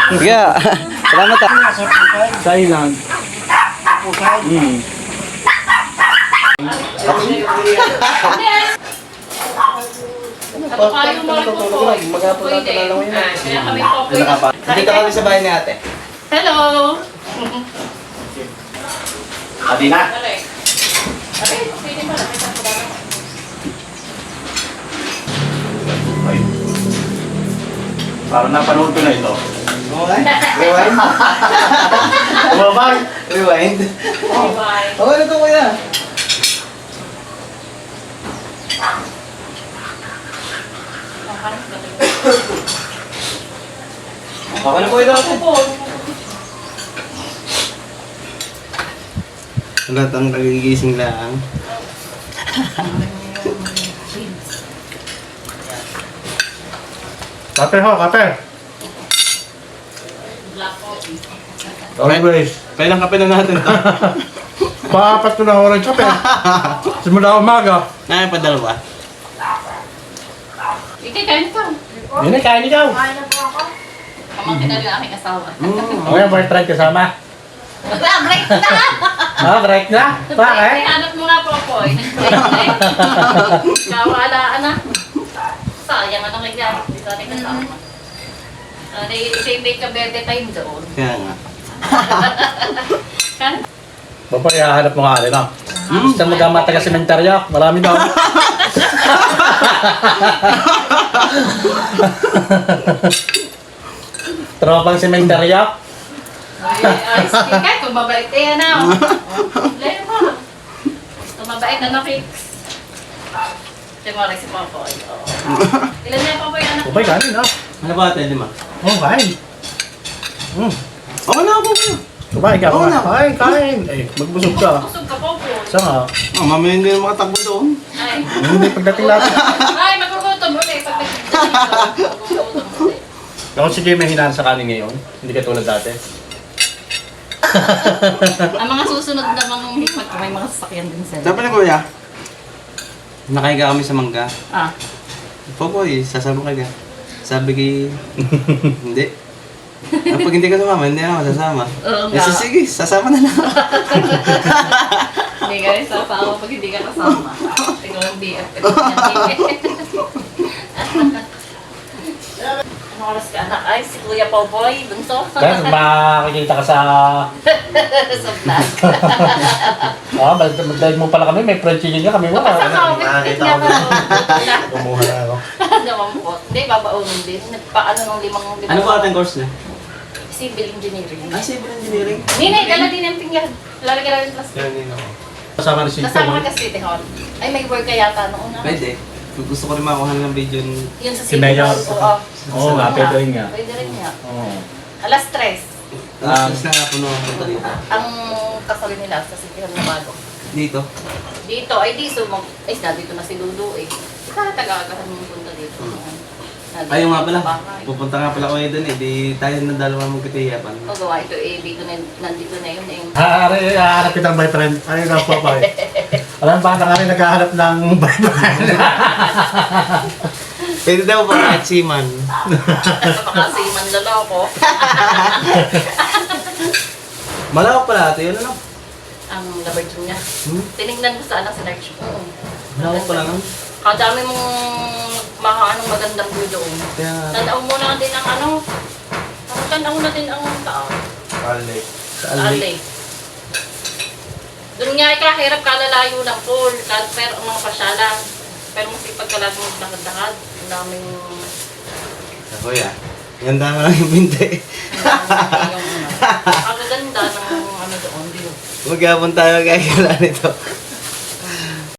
Sige, salamat ah. Sa ilang. Kayo mga Popoy. Pwede. Kaya kami Popoy. Dito kami sa bahay ni ate. Hello! Adi na. Alay. Alay, pwede ba? Ay. Parang napanood ko na ito. Rewind? Bumabay. Rewind? Bye. Oh, ano to kuya? Ako na po ito ate. Lahat ang nagigising lang. Kape ho, kape. Always. Kailang kape na natin to. Paapat ko na orange kape. Simula umaga. Naya pa dalawa. Ikaw, kain ka. Yun ay, kain ikaw. Kamangkin na rin ang aking asawa. O yan, boyfriend kasama. Break na! Break na? Ay, hanap mo nga Popoy. Nag-break na eh. Kawalaan na. Sayang ano kaya. Di sa ating kasama. Ito-make ka birthday time doon. Kaya nga. Bapa, ihahanap mo nga rin, no? Gusto mo gamata ka sementeryo? Marami daw. Tropang sementeryo? Ay, kahit kung mabait eh, ano? Layo mo. Tumabait na Kicks. Tumorek si Popoy. Ilan niya Popoy anak mo? Upay, kanin, no? Ano ba ate, lima? Oh, kain. Oo na ako po. Kumain ka, Oo na. Kain, kain. Eh, magbusog ka. Kusog ka Popoy. Siya nga. Oh, mamaya hindi na makatakbo doon. Ay. Hindi pagdating natin. Ay, magugutom ulit. Pag magugutom ulit. Ako sige may hinaan sa kanin ngayon. Hindi ka tulad dati. Ang mga susunod na mga hikmat ko, may mga sasakyan din sila. Sabi na kuya, nakahiga kami sa mangga. Ah. Popoy, sasama ka ga. Sabi kay, hindi. Pag hindi ka sumama, hindi ako sasama. Oo Eh, nga. sige, sasama na lang. Hindi ka rin sasama pag hindi ka kasama. Ikaw ang BFF niya. Ano oras ka anak? Ay, si Kuya Popoy, bunso. Guys, makikita ka sa... Sa vlog. Magdahil mo pala kami, may friend chicken ka kami. Kapag sa Wala. COVID niya ba? Kumuha na ako. Naman po. Hindi, babaunin din. Nagpaano ng limang Ano po ating course na? Civil engineering. Civil engineering. Nini, dala din ang pinggan. Lalagay lang yung plastic. Yan din ako. Kasama ni Sito. Kasama ka sa City Hall. Ay, may work ka yata noon. ah. Pwede. Gusto ko rin makuha ng video. Yun sa Si City Mayor. Hall. Oo. Oo nga, pwede rin nga. Pwede rin nga. Oo. Alas 3. Tapos na nga po nung punta dito. Ang kasali nila sa City Hall na bago. Dito. Dito, ay di sumong. Ay, dito na si Lulu eh. Taga-agahan mong punta dito. Ayaw nga pala. Bahay. Pupunta nga pala ko doon eh. Di tayo na dalawa magkatiyapan. O gawa ito eh, dito na, nandito na yun eh. Haharap kitang boyfriend. Ano yung po pa eh? Alam ba na kami naghahanap ng boyfriend? Pwede daw po kahit seaman. Baka si manloloko. Malawak pala ate, yun ano? Ang laboratory niya. Tinignan ko sa anak sa search ko. Malawak pala nga. Kadami mong anong magandang view doon. Kaya... Tandaan mo na din ang ano. Tandaan mo na din ang taon. Alec. Sa Alay. Alec. Doon nga kahirap kalalayo ng pool. Pero ang mga pasyalan. Pero mas ipagkalat mo lakad-lakad. Ang daming... Ako ya. Ganda mo lang yung binte. Ang ganda ng ano doon. Di ba? Maghapon tayo kaya kailan ito.